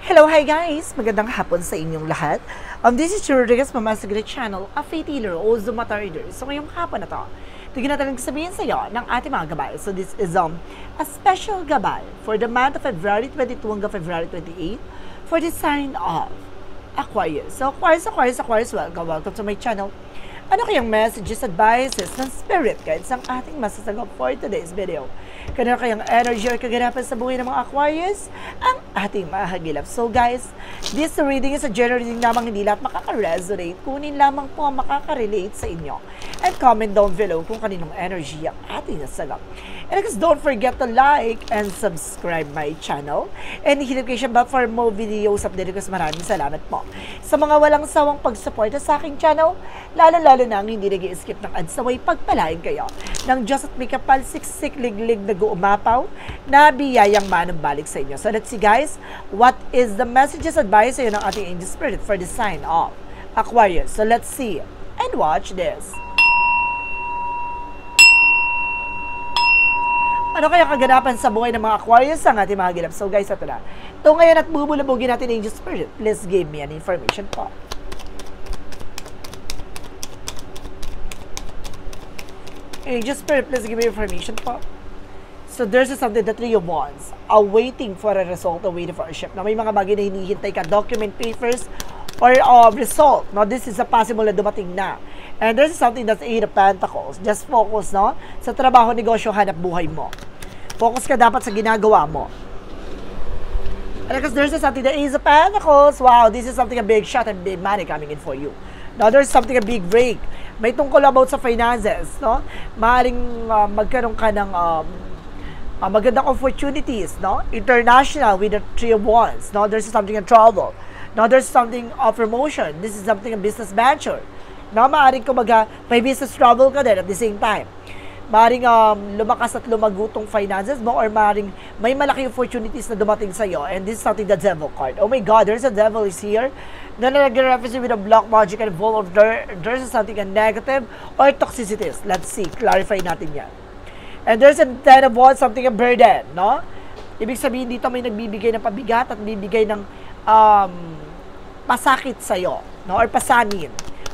Hello, hi guys! Magandang hapon sa inyong lahat. This is Rodriguez Mama Secret Channel, a faith healer o Zumata reader. So ngayong hapon na to, tignan natin sabihin sa iyo ng ating mga gabay. So this is a special gabay for the month of February 22 hanggang February 28 for the sign of Aquarius. So Aquarius, welcome to my channel. Ano kayang messages, advices ng spirit guides ang ating masasagap for today's video? Kaya kayang energy or kaganapan sa buhay ng mga Aquarius ang ating mahagilap. So guys, this reading is a general reading lamang, hindi lahat makaka-resonate. Kunin lamang po ang makaka-relate sa inyo. And comment down below kung kaninong energy ang ating nasagap. And guys, don't forget to like and subscribe my channel. And hit notification bell for more videos update ko. Maraming salamat po sa mga walang sawang pagsuporta sa aking channel. Lalo na ang hindi nag-i-skip ng ads naway pagpalain kayo ng Diyos at may kapal siksik liglig na guumapaw na biyayang manong balik sa inyo. So let's see guys, what is the messages advice sa iyo ng ating angel spirit for the sign of Aquarius. So let's see and watch this. Ano kaya kaganapan sa buhay ng mga Aquarius ang ating mga gilap? So guys, ito na. Ito ngayon at bubulabugin natin angel spirit. Please give me an information po. Angel spirit, please give me information po. So there's something, the Three of Wands, awaiting for a result, awaiting for a ship. Na may mga bagay na hinihintay ka, document, papers, or result. No, this is a possible na dumating na. And there's something that's Eight of Pentacles. Just focus, no, sa trabaho, negosyo, hanap buhay mo. Focus ka dapat sa ginagawa mo. And because there's something, the Ace of Pentacles. Wow, this is something, a big shot and big money coming in for you. Now, there's something, a big break. May tungkol about sa finances, no? Maaaring magkaroon ka ng magandang opportunities, no? International with the Three of Wands, no? There's something in trouble. Now, there's something of promotion. This is something a business venture. No, maaaring kumaga, may business trouble ka din at the same time. Maaaring lumakas at lumagutong finances mo or maaaring may malaking opportunities na dumating sa'yo. And this is something, the Devil card. Oh my God, there's a Devil is here. Na nag-represent with a black magic and involved there's something a negative or toxicities. Let's see, clarify natin yan. And there's a Ten of Wands, something a burden, no? Ibig sabihin dito may nagbibigay ng pabigat at bibigay ng pasakit sa'yo, no? Or pasanin.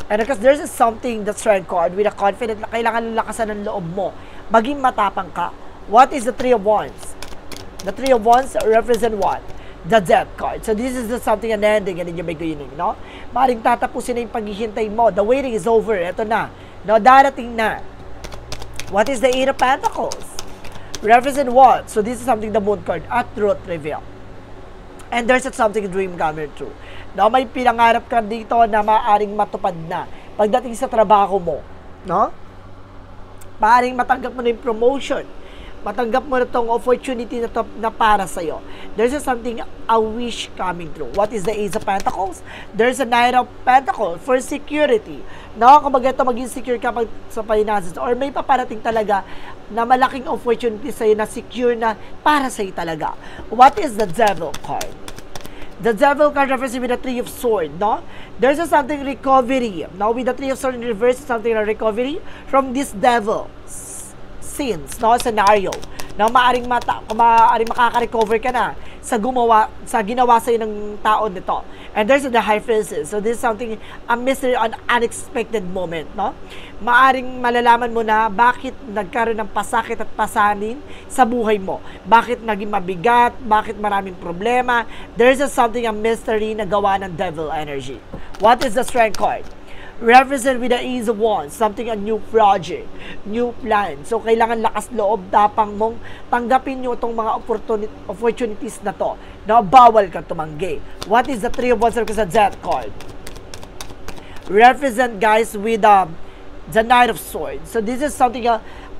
And because there's something, the Strength card, with a confident na kailangan lakasan ng loob mo. Maging matapang ka. What is the Three of Wands? The Three of Wands represent what? The Death card. So this is something, an ending and in your beginning, no? Maring tatapusin na yung paghihintay mo. The waiting is over. Ito na. No, darating na. What is the Eight of Pentacles? Represent what? So this is something, the Moon card, at truth reveal. And there's something, dream coming true. No, may pinangarap ka dito na maaaring matupad na pagdating sa trabaho mo, no? Maaaring matanggap mo na yung promotion. Matanggap mo na itong opportunity na, to, na para sa'yo. There's something, a wish coming true. What is the Ace of Pentacles? There's a Knight of Pentacles for security. No, kumbaga ito, maging secure ka sa finances or may paparating talaga na malaking opportunity sa'yo na secure na para sa'yo talaga. What is the Devil card? The Devil card refers with the Three of Swords, no? There's something recovery. Now, with the Three of Swords in reverse, something a recovery from this devil scenes, no? Scenario. Na maaaring makaka-recover ka na sa ginawa sa'yo ng tao nito. And there's the High Priestess. So this is something, a mystery, an unexpected moment, no? Maaaring malalaman mo na bakit nagkaroon ng pasakit at pasanin sa buhay mo. Bakit naging mabigat, bakit maraming problema. There's something, a mystery na gawa ng Devil energy. What is the Strength card? Represent with the Ace of Wands, something, a new project, new plan. So, kailangan lakas loob, tapang mong tanggapin nyo itong mga opportunities na to, na bawal kang tumanggi. What is the Three of Wands? Because the Death card. Represent, guys, with the Knight of Swords. So, this is something,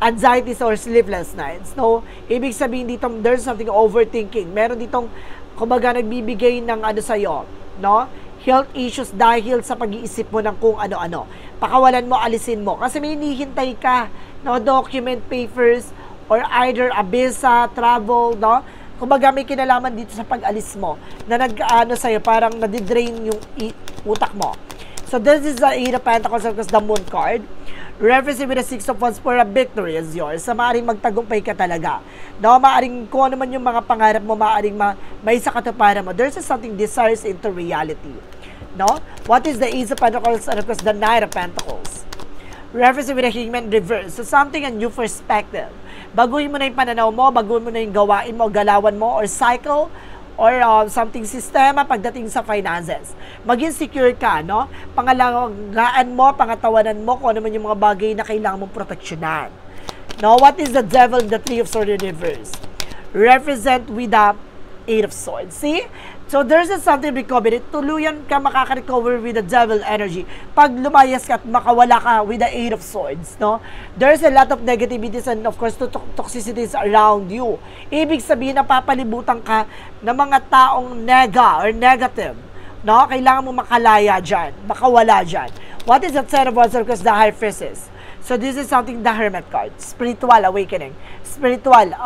anxieties or sleepless nights. No? Ibig sabihin dito, there's something overthinking. Meron ditong, kumbaga, nagbibigay ng ano sa'yo, no? Health issues dahil sa pag-iisip mo ng kung ano-ano. Pakawalan mo, alisin mo. Kasi may hinihintay ka, no, document, papers, or either a visa, travel, no? Kumbaga may kinalaman dito sa pag-alis mo na nag-ano sa'yo, parang nadidrain yung utak mo. So this is the Eight of Pentacles because the Moon card Referencing with the Six of Wands for a victory is yours. So, maaaring magtagumpay ka talaga. No, maaaring kung ano man yung mga pangarap mo, maaaring may sa katuparan mo. There's something desires into reality. No? What is the Ace of Pentacles and of course the Knight of Pentacles? Referencing with the Hangman reverse. So, something a new perspective. Baguhin mo na yung pananaw mo, baguhin mo na yung gawain mo, galawan mo, or cycle, or something sistema pagdating sa finances. Maging secure ka, no? Pangalagaan mo, pangatawanan mo kung ano man yung mga bagay na kailangan mong proteksyonan. Now, what is the Devil, the Three of Swords in reverse? Represent with the Eight of Swords. See? So, there's something recovery. Tuluyan ka makaka-recover with the Devil energy. Pag lumayas ka at makawala ka with the Eight of Swords, no? There's a lot of negativities and of course, toxicities around you. Ibig sabihin na papalibutan ka ng mga taong or negative. No? Kailangan mo makalaya dyan, makawala dyan. What is the Ten of Wands? Of course, the High Priestess. So, this is something, the Hermit card. Spiritual awakening. Spiritual,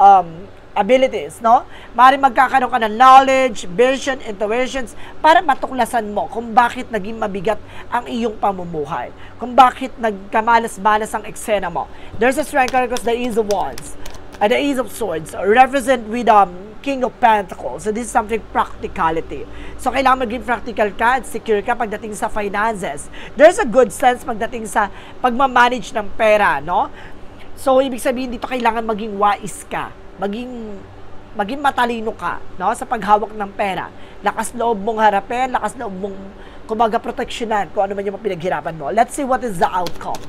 abilities, no? Maaaring magkakaroon ka ng knowledge, vision, intuitions para matuklasan mo kung bakit naging mabigat ang iyong pamumuhay. Kung bakit nagkamalas-malas ang eksena mo. There's a strength card because the Ace of Wands, the Ace of Swords represent with King of Pentacles. So this is something practicality. So kailangan maging practical ka at secure ka pagdating sa finances. There's a good sense pagdating sa pagmamanage ng pera, no? So ibig sabihin dito kailangan maging wise ka. Maging matalino ka, no, sa paghawak ng pera. Lakas loob mong harapin, lakas loob mong kumbaga proteksyonan kung ano man yung pinaghirapan mo. Let's see what is the outcome.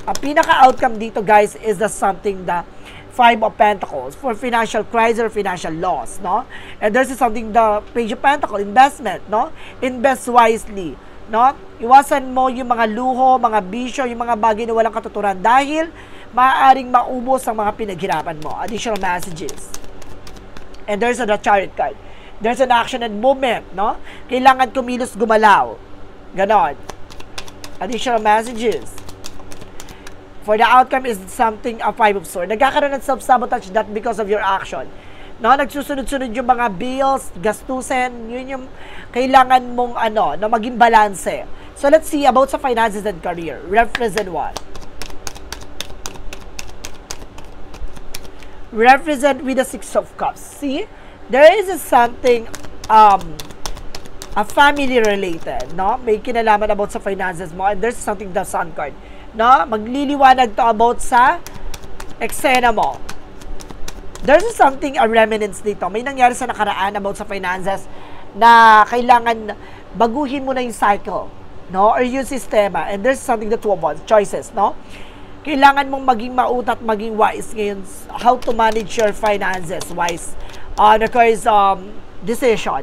Ang pinaka-outcome dito, guys, is the something the Five of Pentacles for financial crisis or financial loss, no? And there's something the Page of Pentacles, investment, no? Invest wisely, no? Iwasan mo yung mga luho, mga bisyo, yung mga bagay na walang katuturan dahil maaaring maubos ang mga pinaghirapan mo. Additional messages. And there's the Chariot card. There's an action and movement, no? Kailangan kumilos, gumalaw. Ganon. Additional messages. For the outcome is something, a Five of Swords. Nagkakaroon ng self-sabotage not because of your action. No? Nagsusunod-sunod yung mga bills, gastusin, yun yung kailangan mong na maging balanse. So let's see about sa finances and career. Represent what? Represent with the Six of Cups. See? There is something, a family related, no? May kinalaman about sa finances mo and there's something the Sun card, no? Magliliwanag to about sa eksena mo. There's something, a remnants dito. May nangyari sa nakaraan about sa finances na kailangan baguhin mo na yung cycle, no? Or yung sistema. And there's something the Two of Wands, choices, no? Kailangan mong maging mautat, maging wise ngayon how to manage your finances wise. Requires decision.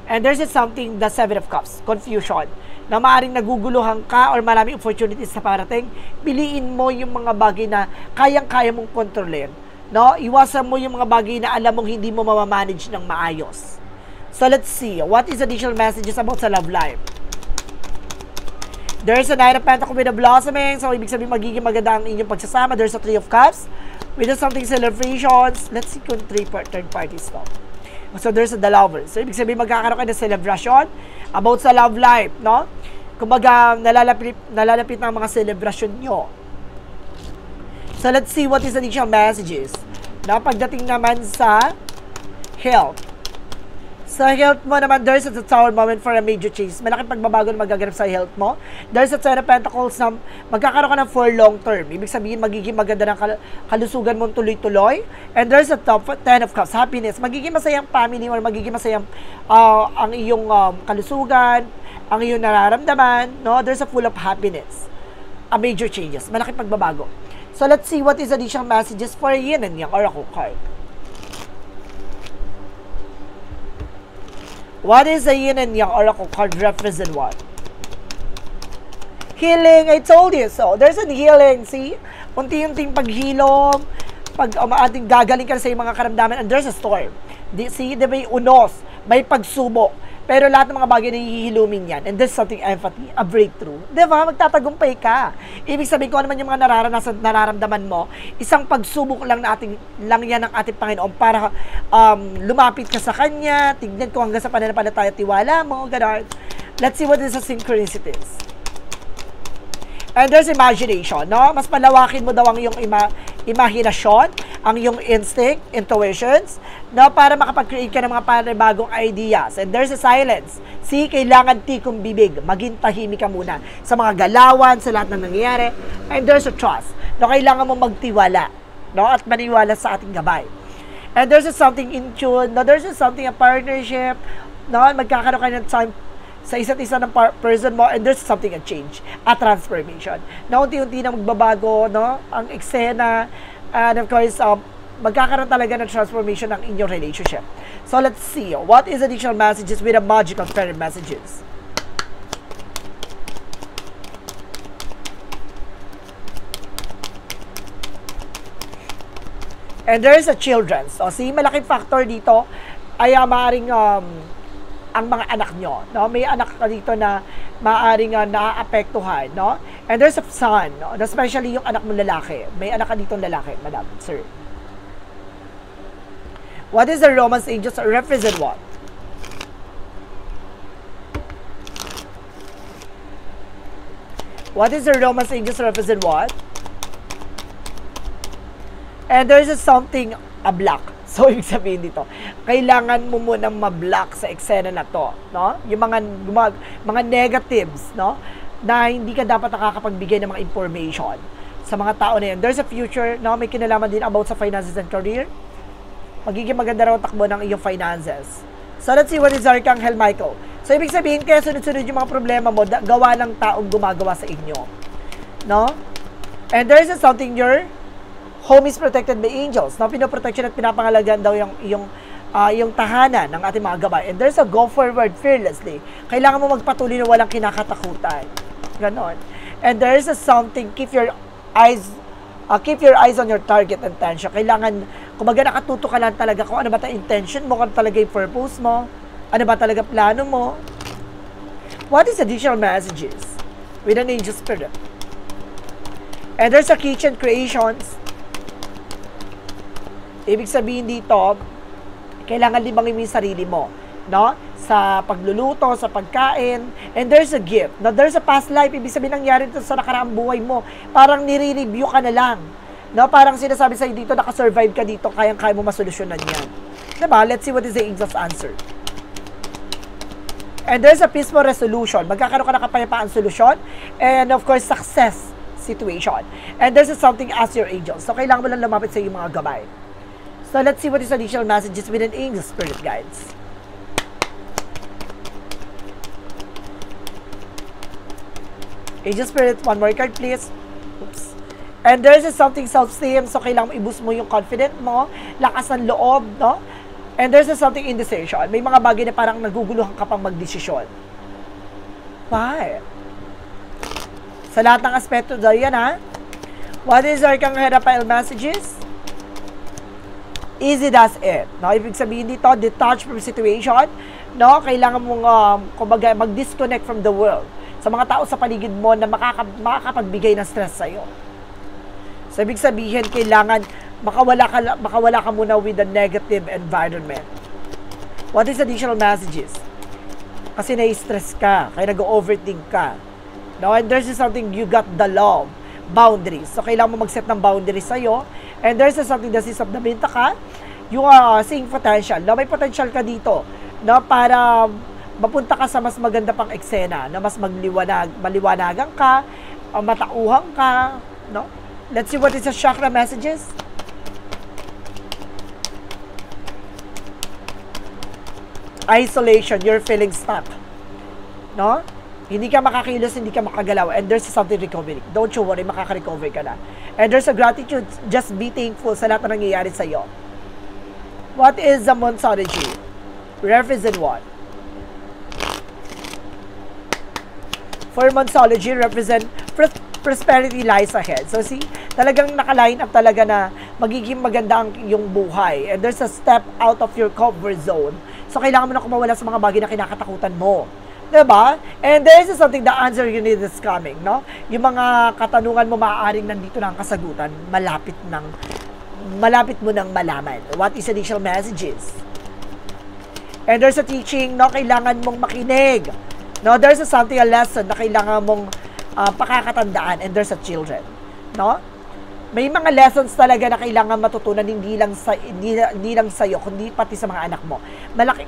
And there's something, the Seven of Cups, confusion. Na maaaring naguguluhan ka or maraming opportunities sa parating, piliin mo yung mga bagay na kayang-kaya mong kontrolin. No? Iwasan mo yung mga bagay na alam mong hindi mo mamamanage ng maayos. So let's see, what is additional messages about sa love life? There's a Knight of Pentacles with a blossoming. So, ibig sabihin magiging maganda ang inyong pagsasama. There's a Three of Cups with something celebrations. Let's see kung third parties to. So, there's the Lovers. So, ibig sabihin magkakaroon kayo ng celebration about sa love life, no? Kumbaga, nalalapit ng mga celebration nyo. So, let's see what is the additional messages. Na pagdating naman sa health. Sa health mo naman, there's a Tower moment for a major change. Malaking pagbabago na magaganap sa health mo. There's a Ten of Pentacles na magkakaroon ka ng for long term. Ibig sabihin, magiging maganda ng kalusugan mo tuloy-tuloy. And there's a Ten of Cups, happiness. Magiging masayang family or magiging masayang ang iyong kalusugan, ang iyong nararamdaman. No? There's a full of happiness. A major changes. Malaking pagbabago. So let's see what is additional messages for Yin and Yang Oracle card. What is the Yin and Yang Oracle card represent what? Healing, I told you so. There's a healing, see? Unti-unting paghilom, pag ating gagaling ka sa mga karamdaman, and there's a storm. See, may unos, may pagsubok. Pero lahat ng mga bagay na hihilumin yan. And there's something empathy, a breakthrough. Diba? Magtatagumpay ka. Ibig sabihin ko naman yung mga nararamdaman mo, isang pagsubok lang yan ng ating Panginoon para lumapit ka sa Kanya, tignan ko hanggang sa pananampalataya at tiwala mo, gano'n. Let's see what is the synchronicities. And there's imagination, no? Mas palawakin mo daw ang iyong imahinasyon, ang iyong instinct, intuitions, no? Para makapag-create ka ng mga panibagong ideas. And there's a silence. See, kailangan tikong bibig. Maging tahimik ka muna sa mga galawan, sa lahat ng nangyayari. And there's a trust. No? Kailangan mo magtiwala, no? At maniwala sa ating gabay. And there's a something in tune, no? There's a something, a partnership, no? Magkakaroon ka ng time sa isa't isa ng person mo, and there's something a change, a transformation. Na unti-unti na magbabago, no? Ang eksena, and of course, magkakaroon talaga ng transformation ng inyong relationship. So let's see, what is additional messages with a magical fairy messages? And there is a children. So, see, malaking factor dito ay maaaring ang mga anak nyo, no? May anak ka dito na maaaring naaapektuhan, no? And there's a son, no? Especially yung anak mo lalaki. May anak ka dito lalaki, madam, sir. What is the romance angels represent what? What is the romance angels represent what? And there's a something, a black. So, ibig sabihin dito, kailangan mo munang ma-block sa eksena na to, no? Yung mga negatives, no? Na hindi ka dapat nakakapagbigay ng mga information sa mga tao na yan. There's a future, no? May kinalaman din about sa finances and career. Magiging maganda raw takbo ng iyong finances. So, let's see what is Archangel Michael. So, ibig sabihin, kaya sunod-sunod yung mga problema mo, gawa ng taong gumagawa sa inyo, no? And there is something home is protected by angels. No, pinoprotection at pinapangalagaan daw yung tahanan ng ating mga gabay. And there's a go forward fearlessly. Kailangan mo magpatuloy na walang kinakatakutan. Ganon. And there is a something, keep your eyes on your target intention. Kailangan, kumbaga nakatuto ka lang talaga kung ano ba yung intention mo, kung ano talaga yung purpose mo, ano ba talaga plano mo. What is additional messages with an angel spirit? And there's a kitchen creations. Ibig sabihin dito, kailangan libangin mo yung sarili mo, no? Sa pagluluto, sa pagkain, and there's a gift. No, there's a past life. Ibig sabihin nangyari ito sa nakaraang buhay mo. Parang nire-review ka na lang. No, parang sinasabi sa'yo dito, nakasurvive ka dito, kayang-kaya mo masolusyonan yan. Diba? Let's see what is the angel's answer. And there's a peaceful resolution. Magkakaroon ka ng kapayapaan solusyon, and of course, success situation. And there's a something as your angel. So, kailangan mo lang lumapit sa iyong mga gabay. So, let's see what is additional messages with an angel spirit guides. Angel spirit, one more card please. Oops. And there's something self-esteem. So, kailangan i-boost mo yung confidence mo, lakas ng loob, no? And there's something indecision. May mga bagay na parang naguguluhan ka pang magdesisyon. Why? Sa lahat ng aspeto dyan, ha? What is our Raphael messages? Easy does it. No, ibig sabihin dito, detach from situation. No, kailangan mong kumbaga mag-disconnect from the world. Sa mga tao sa paligid mo na makakapagbigay ng stress sa iyo. So ibig sabihin kailangan makawala ka muna with the negative environment. What is additional messages? Kasi na-stress ka, kaya nag-overthink ka. No, and there's something you got the love. Boundaries. So, kailangan mo mag-set ng boundaries sa'yo. And there's something that is of the binta ka. You are seeing potential. No, may potential ka dito. No, para mapunta ka sa mas maganda pang eksena. No, mas maliwanagan ka, matauhang ka. No? Let's see what is the chakra messages. Isolation. You're feeling stuck. No? Hindi ka makakilos, hindi ka makagalaw, and there's something recovery. Don't you worry, makaka-recover ka na. And there's a gratitude, just be thankful sa lahat na nangyayari sa iyo. What is the Monsology? Represent what? For Monsology, represent prosperity lies ahead. So see, talagang naka-line up talaga na magiging maganda ang iyong buhay. And there's a step out of your comfort zone. So kailangan mo na kumawala sa mga bagay na kinakatakutan mo. Diba? And there is something, the answer you need is coming, no? Yung mga katanungan mo, maaaring nandito na ang kasagutan, malapit mo nang malaman. What is additional messages? And there's a teaching, no? Kailangan mong makinig. No? There's something, a lesson na kailangan mong pakakatandaan, and there's a children, no? May mga lessons talaga na kailangan matutunan hindi lang sa iyo kundi pati sa mga anak mo.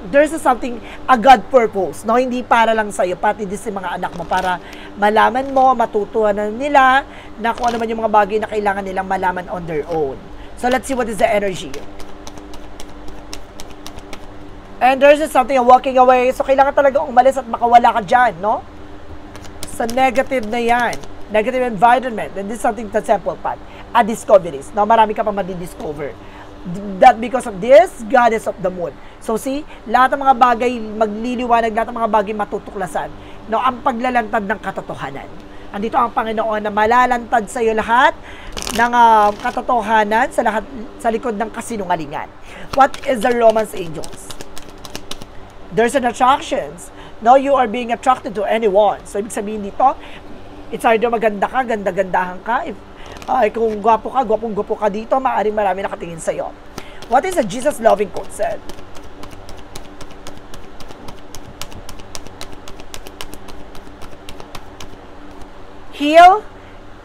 There's something, a God purpose, no? Hindi para lang sa iyo, pati din sa mga anak mo para malaman mo, matutunan nila na kung ano man yung mga bagay na kailangan nilang malaman on their own. So let's see what is the energy. And there's something, walking away. So kailangan talaga umalis at makawala ka dyan, no? Sa negative na yan. Negative environment. And this is something the temple path. A discoveries. Now, marami ka pa madidiscover. That because of this, goddess of the moon. So, see, lahat ng mga bagay magliliwanag, lahat ng mga bagay matutuklasan. No, ang paglalantad ng katotohanan. Andito ang Panginoon na malalantad sa iyo lahat ng katotohanan sa likod ng kasinungalingan. What is the Romance Angels? There's an attractions. No, you are being attracted to anyone. So, ibig sabihin dito, it's either maganda ka, ganda-gandahan ka. Kung gwapo ka, gwapong-gwapo ka dito, maaaring marami nakatingin sa'yo. What is a Jesus-loving quote said? Heal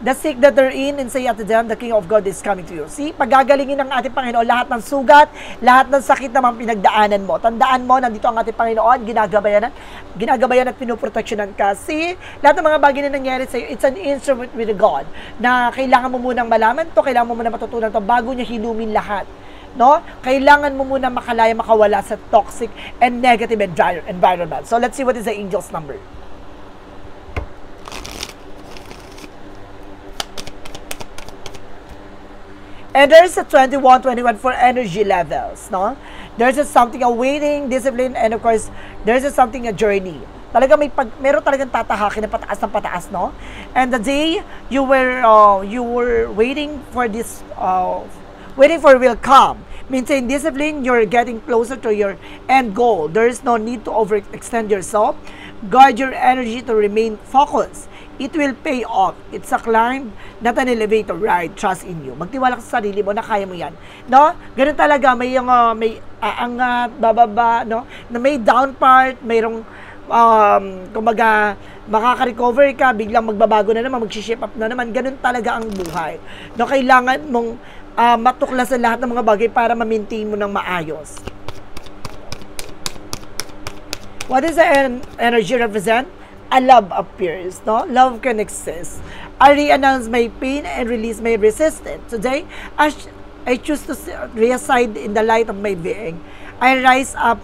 the sick that they're in and say unto them, the King of God is coming to you. See, pagagalingin ng ating Panginoon lahat ng sugat, lahat ng sakit na mga pinagdaanan mo. Tandaan mo, nandito ang ating Panginoon, ginagabayan at pinuproteksyonan ka. See, lahat ng mga bagay na nangyari sa'yo, it's an instrument with God na kailangan mo munang malaman to, kailangan mo munang matutunan to bago niya hilumin lahat. No? Kailangan mo muna makawala sa toxic and negative environment. So let's see what is the angel's number. And there's a 21 for energy levels, no? There's a something, a waiting, discipline, and of course, there's a something, a journey. Talaga meron talagang tatahakin na pataas ng pataas, no? And the day you were waiting for this, waiting for will come. Maintain discipline, you're getting closer to your end goal. There is no need to overextend yourself. Guard your energy to remain focused. It will pay off. It's a climb, not an elevator ride. Trust in you. Magtiwala ka sa sarili mo na kaya mo yan. No? Ganun talaga. May yung, may aangat, bababa, no? Na may down part, mayroong, kumbaga, makaka-recover ka, biglang magbabago na naman, mag-shape up na naman. Ganun talaga ang buhay. No? Kailangan mong matuklasan lahat ng mga bagay para ma-maintain mo ng maayos. What does the energy represent? A love appears, no? Love can exist. I re-announce my pain and release my resistance. Today, I choose to reside in the light of my being. I rise up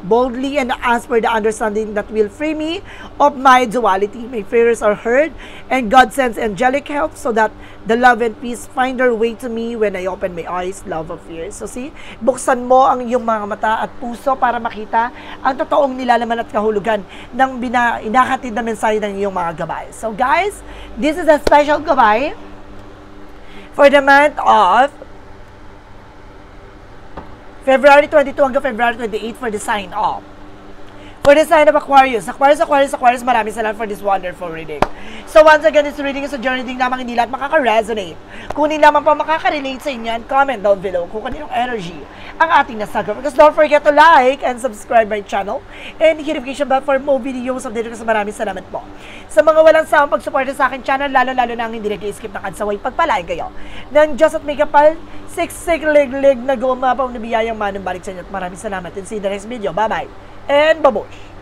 boldly and ask for the understanding that will free me of my duality. My fears are heard, and God sends angelic help so that the love and peace find their way to me when I open my eyes. Love of fears. So see, buksan mo ang iyong mga mata at puso para makita ang totoong nilalaman at kahulugan ng inahatid na mensahe ng iyong mga gabay. So guys, this is a special gabay for the month of February 22 hanggang February 28 for the sign off. For the sign of Aquarius. Aquarius, maraming salamat for this wonderful reading. So once again, this reading is a journey din lamang hindi lahat makaka-resonate. Kung hindi lamang pa makaka-relate sa inyo, comment down below kung kaninong energy ang ating nasagap. Because don't forget to like and subscribe my channel and hit notification bell for more videos of dito. Kasi maraming salamat po. Sa mga walang sawang pagsuporta sa akin channel, lalo-lalo na ang hindi nag-i-skip ng adsaway, pagpalain kayo ng Diyos at may kapal, siksik lig na gumapaw na biyayang manong balik sa inyo. At maraming salamat and see you in the next video. Bye-bye and babush!